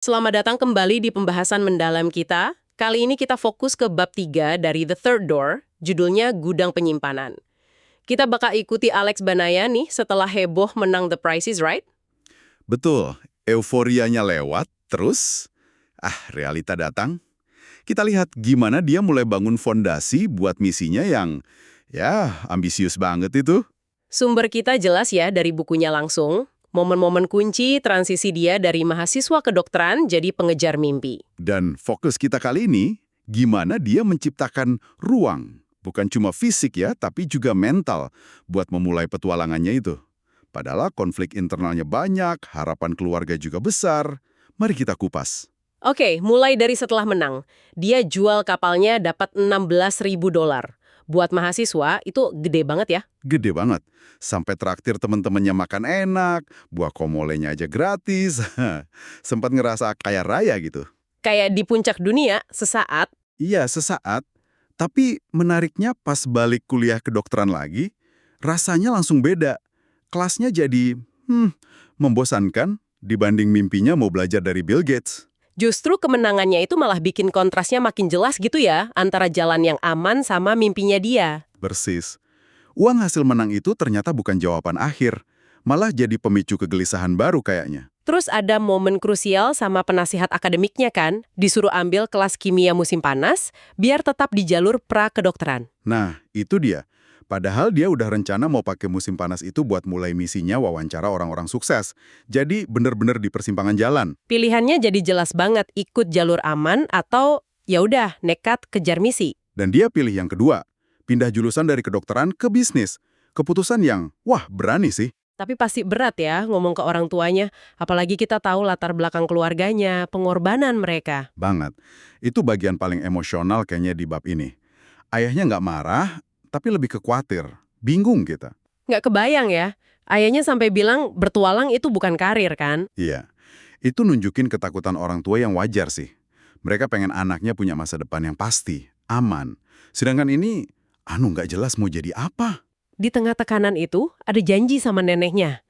Selamat datang kembali di pembahasan mendalam kita. Kali ini kita fokus ke bab 3 dari The Third Door, judulnya Gudang Penyimpanan. Kita bakal ikuti Alex Banaya nih setelah heboh menang The Price is Right. Betul, euforianya lewat, terus, realita datang. Kita lihat gimana dia mulai bangun fondasi buat misinya yang, ambisius banget itu. Sumber kita jelas ya dari bukunya langsung. Momen-momen kunci transisi dia dari mahasiswa kedokteran jadi pengejar mimpi. Dan fokus kita kali ini, gimana dia menciptakan ruang, bukan cuma fisik ya, tapi juga mental, buat memulai petualangannya itu. Padahal konflik internalnya banyak, harapan keluarga juga besar. Mari kita kupas. Oke, mulai dari setelah menang. Dia jual kapalnya dapat $16.000. Buat mahasiswa itu gede banget ya. Gede banget. Sampai traktir teman-temannya makan enak, buah komolenya aja gratis. Sempat ngerasa kaya raya gitu. Kayak di puncak dunia, sesaat. Iya, sesaat. Tapi menariknya pas balik kuliah kedokteran lagi, rasanya langsung beda. Kelasnya jadi, membosankan dibanding mimpinya mau belajar dari Bill Gates. Justru kemenangannya itu malah bikin kontrasnya makin jelas gitu ya, antara jalan yang aman sama mimpinya dia. Persis. Uang hasil menang itu ternyata bukan jawaban akhir, malah jadi pemicu kegelisahan baru kayaknya. Terus ada momen krusial sama penasihat akademiknya kan, disuruh ambil kelas kimia musim panas, biar tetap di jalur pra-kedokteran. Nah, itu dia. Padahal dia udah rencana mau pakai musim panas itu buat mulai misinya wawancara orang-orang sukses. Jadi bener-bener di persimpangan jalan. Pilihannya jadi jelas banget, ikut jalur aman atau ya udah nekat kejar misi. Dan dia pilih yang kedua, pindah jurusan dari kedokteran ke bisnis. Keputusan yang, berani sih. Tapi pasti berat ya ngomong ke orang tuanya, apalagi kita tahu latar belakang keluarganya, pengorbanan mereka. Banget. Itu bagian paling emosional kayaknya di bab ini. Ayahnya nggak marah, tapi lebih ke khawatir. Bingung kita. Nggak kebayang ya, ayahnya sampai bilang bertualang itu bukan karir kan? Iya. Itu nunjukin ketakutan orang tua yang wajar sih. Mereka pengen anaknya punya masa depan yang pasti, aman. Sedangkan ini, nggak jelas mau jadi apa. Di tengah tekanan itu, ada janji sama neneknya.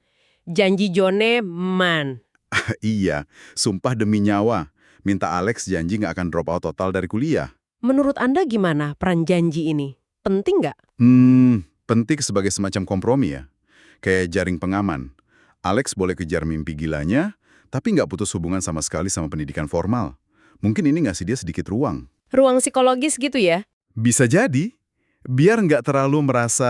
Janji Jone man. Iya, sumpah demi nyawa. Minta Alex janji nggak akan drop out total dari kuliah. Menurut Anda gimana peran janji ini? Penting nggak? Penting sebagai semacam kompromi ya. Kayak jaring pengaman. Alex boleh kejar mimpi gilanya, tapi nggak putus hubungan sama sekali sama pendidikan formal. Mungkin ini ngasih dia sedikit ruang. Ruang psikologis gitu ya? Bisa jadi. Biar nggak terlalu merasa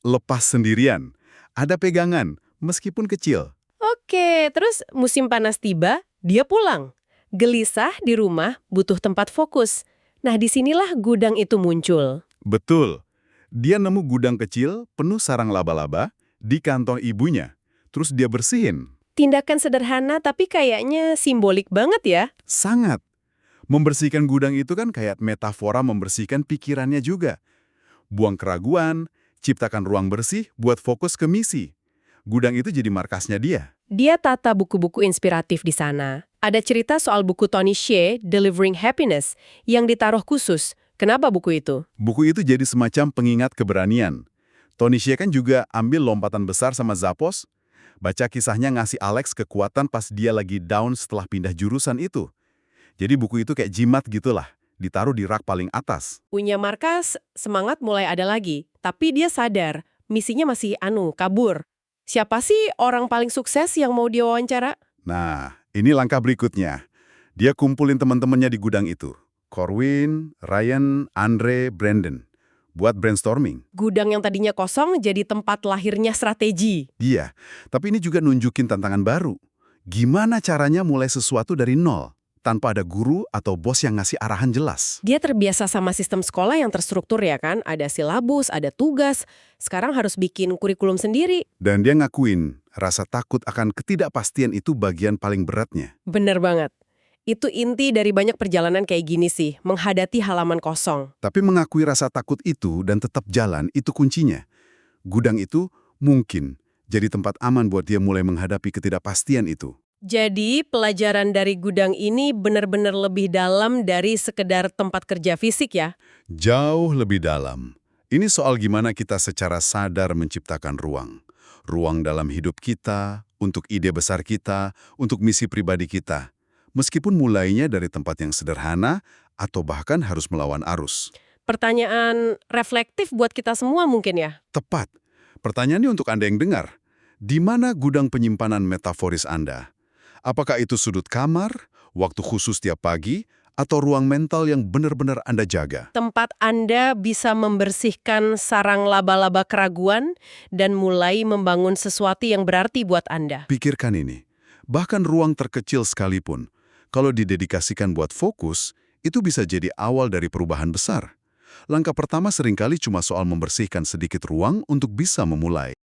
lepas sendirian. Ada pegangan, meskipun kecil. Oke, terus musim panas tiba, dia pulang. Gelisah di rumah, butuh tempat fokus. Nah, disinilah gudang itu muncul. Betul. Dia nemu gudang kecil penuh sarang laba-laba di kantong ibunya. Terus dia bersihin. Tindakan sederhana tapi kayaknya simbolik banget ya. Sangat. Membersihkan gudang itu kan kayak metafora membersihkan pikirannya juga. Buang keraguan, ciptakan ruang bersih buat fokus ke misi. Gudang itu jadi markasnya dia. Dia tata buku-buku inspiratif di sana. Ada cerita soal buku Tony Hsieh, Delivering Happiness, yang ditaruh khusus. Kenapa buku itu? Buku itu jadi semacam pengingat keberanian. Tony Hsieh kan juga ambil lompatan besar sama Zappos. Baca kisahnya ngasih Alex kekuatan pas dia lagi down setelah pindah jurusan itu. Jadi buku itu kayak jimat gitulah. Ditaruh di rak paling atas. Punya markas, semangat mulai ada lagi. Tapi dia sadar, misinya masih kabur. Siapa sih orang paling sukses yang mau dia wawancara? Nah, ini langkah berikutnya. Dia kumpulin teman-temannya di gudang itu. Corwin, Ryan, Andre, Brandon. Buat brainstorming. Gudang yang tadinya kosong jadi tempat lahirnya strategi. Iya, tapi ini juga nunjukin tantangan baru. Gimana caranya mulai sesuatu dari nol? Tanpa ada guru atau bos yang ngasih arahan jelas. Dia terbiasa sama sistem sekolah yang terstruktur ya kan, ada silabus, ada tugas, sekarang harus bikin kurikulum sendiri. Dan dia ngakuin, rasa takut akan ketidakpastian itu bagian paling beratnya. Bener banget. Itu inti dari banyak perjalanan kayak gini sih, menghadapi halaman kosong. Tapi mengakui rasa takut itu dan tetap jalan, itu kuncinya. Gudang itu mungkin jadi tempat aman buat dia mulai menghadapi ketidakpastian itu. Jadi, pelajaran dari gudang ini benar-benar lebih dalam dari sekedar tempat kerja fisik ya? Jauh lebih dalam. Ini soal gimana kita secara sadar menciptakan ruang. Ruang dalam hidup kita, untuk ide besar kita, untuk misi pribadi kita. Meskipun mulainya dari tempat yang sederhana atau bahkan harus melawan arus. Pertanyaan reflektif buat kita semua mungkin ya? Tepat. Pertanyaannya untuk Anda yang dengar. Di mana gudang penyimpanan metaforis Anda? Apakah itu sudut kamar, waktu khusus tiap pagi, atau ruang mental yang benar-benar Anda jaga? Tempat Anda bisa membersihkan sarang laba-laba keraguan dan mulai membangun sesuatu yang berarti buat Anda. Pikirkan ini. Bahkan ruang terkecil sekalipun, kalau didedikasikan buat fokus, itu bisa jadi awal dari perubahan besar. Langkah pertama seringkali cuma soal membersihkan sedikit ruang untuk bisa memulai.